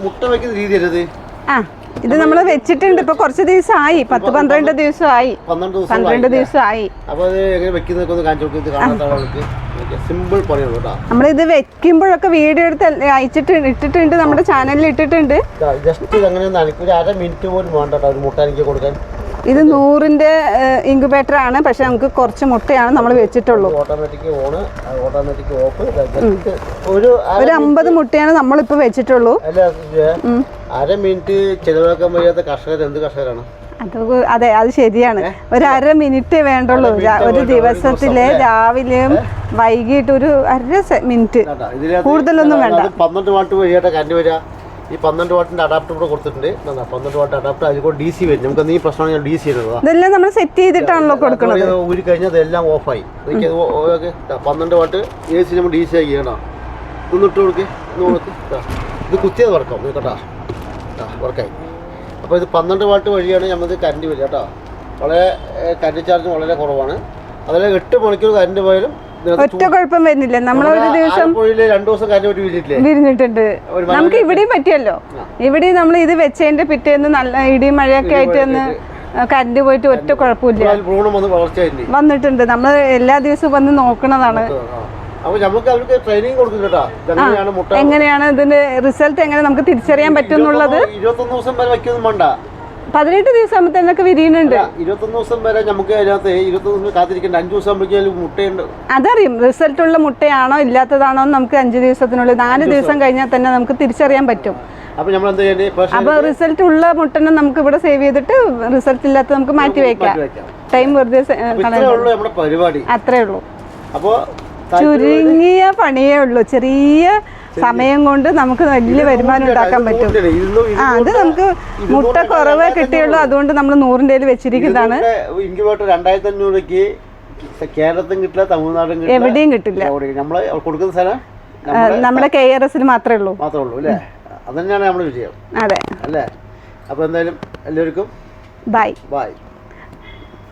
മുട്ട വെക്കുന്ന രീതി അല്ലത്. ആ ഇത് നമ്മൾ വെച്ചിട്ടുണ്ട് ഇപ്പൊ കുറച്ച് ദിവസമായി 10-12 ദിവസമായി 12 ദിവസമായി. അപ്പൊ അത് എങ്ങനെ വെക്കുന്നതൊക്കെ ഒന്ന് കാണിച്ചു കൊടുക്കുന്നത് കാണാത്ത സിമ്പിൾ പണിയുള്ളൂ കേട്ടോ. നമ്മളിത് വെക്കുമ്പോഴൊക്കെ വീഡിയോ എടുത്ത് ഇട്ടിട്ടുണ്ട്, നമ്മുടെ ചാനലിൽ ഇട്ടിട്ടുണ്ട്. ജസ്റ്റ് അങ്ങനെ ഒരു 1/2 മിനിറ്റ് പോലും വേണ്ട കേട്ടോ ഒരു മുട്ട എനിക്ക് കൊടുക്കാൻ. ഇത് 100ന്റെ ഇൻക്യുബേറ്റർ ആണ്, പക്ഷെ നമുക്ക് കുറച്ച് മുട്ടയാണ് നമ്മൾ വെച്ചിട്ടുള്ളൂ. Automatic on, automatic off. ഒരു 50 മുട്ടയാണ് നമ്മളിപ്പോ വെച്ചിട്ടുള്ളൂ. അല്ല 1/2 മിനിറ്റ് ചെലവാക്കാൻ വയ്യാത്ത കർഷകർ എന്ത് കർഷകരാണ്? അതെ, അത് ശരിയാണ്. ഒരു 1/2 മിനിറ്റ് വേണ്ടുള്ളൂ ഒരു ദിവസത്തില്, രാവിലെയും വൈകിട്ട് ഒരു 1/2 മിനിറ്റ്, കൂടുതലൊന്നും വേണ്ട. 12 വാട്ട് വഴിയായിട്ട് കറണ്ട് വരിക. ഈ 12 വാട്ടിന്റെ അഡാപ്റ്റർ ഇവിടെ കൊടുത്തിട്ടുണ്ട്. 12 വാട്ട് അഡാപ്റ്റർ അതിൽ കൂടെ DC വരും. നമുക്ക് ഈ പ്രശ്നമാണ് DC ചെയ്യുന്നത്. ഇതെല്ലാം നമ്മൾ സെറ്റ് ചെയ്തിട്ടാണല്ലോ കൊടുക്കുന്നത്. ഊരി കഴിഞ്ഞാൽ അതെല്ലാം ഓഫായി. 12 വാട്ട് AC നമ്മൾ DC ആയി ചെയ്യണം. ഒന്നിട്ട് കൊടുക്ക്, ഇത് കുത്തിയത് വർക്കാവും കേട്ടോ. വർക്കായി. അപ്പോൾ ഇത് 12 വാട്ട് വഴിയാണ് നമുക്ക് കറണ്ട് വരിക കേട്ടോ. വളരെ കറണ്ട് ചാർജ് വളരെ കുറവാണ്. അതുപോലെ 8 മണിക്കൂർ കറണ്ട് പോയാലും ഒറ്റ കുഴപ്പം വരുന്നില്ല. നമ്മൾ ഒരു ദിവസം 2 ദിവസം കറണ്ട് വിരിഞ്ഞിട്ടുണ്ട്. നമുക്ക് ഇവിടെയും പറ്റിയല്ലോ. ഇവിടെ നമ്മൾ ഇത് വെച്ചതിന്റെ പിറ്റേന്ന് നല്ല ഇടിയും മഴയൊക്കെ ആയിട്ട് ഒന്ന് കറണ്ട് പോയിട്ട് ഒറ്റ കുഴപ്പമില്ല വന്നിട്ടുണ്ട്. നമ്മൾ എല്ലാ ദിവസവും വന്ന് നോക്കണതാണ്. എങ്ങനെയാണ് ഇതിന്റെ റിസൾട്ട് എങ്ങനെ നമുക്ക് തിരിച്ചറിയാൻ പറ്റും എന്നുള്ളത്. 21 ദിവസം വരെ വയ്ക്കൊന്നും വേണ്ട. 18 ദിവസം ആകുമ്പോൾ തന്നെ വിരിയുന്നുണ്ട്. 21 ദിവസം വരെ നമുക്ക് അതിനകത്ത് 21 ദിവസം കാത്തിരിക്കേണ്ട. 5 ദിവസം ആകുമ്പോഴേക്കും മുട്ടയുണ്ട്. അതറിയും റിസൾട്ട് ഉള്ള മുട്ടയാണോ ഇല്ലാത്തതാണോ നമുക്ക് 5 ദിവസത്തിനുള്ളിൽ 4 ദിവസം കഴിഞ്ഞാൽ തന്നെ നമുക്ക് തിരിച്ചറിയാൻ പറ്റും. അപ്പൊ നമ്മൾ എന്താ ചെയ്യേണ്ടത്? അപ്പൊ റിസൾട്ട് ഉള്ള മുട്ടനെ നമുക്ക് ഇവിടെ സേവ് ചെയ്തിട്ട് റിസൾട്ട് ഇല്ലാത്ത നമുക്ക് മാറ്റി വെക്കാം. ടൈം വെറുതെ പരിപാടി അത്രേ ഉള്ളൂ. അപ്പൊ ചുരുങ്ങിയ പണിയേ ഉള്ളൂ. ചെറിയ സമയം കൊണ്ട് നമുക്ക് വലിയ വരുമാനം ഉണ്ടാക്കാൻ പറ്റും. അത് നമുക്ക് മുട്ട കുറവേ കിട്ടിയുള്ളൂ, അതുകൊണ്ട് നമ്മൾ 100ന്റെ വെച്ചിരിക്കുന്നതാണ്. ഇൻക്യുബേറ്റർ 2500 കേരളത്തിലും കിട്ടില്ല, തമിഴ്നാടും കിട്ടില്ല, എവിടെയും കിട്ടില്ല. നമ്മള് കൊടുക്കുന്ന സ്ഥലം നമ്മുടെ KRS മാത്രമേ ഉള്ളൂ അല്ലേ? അത് തന്നെയാണ് നമ്മുടെ വിജയം. അതെ അല്ലേ? അപ്പൊ എന്തായാലും എല്ലാവർക്കും ബൈ.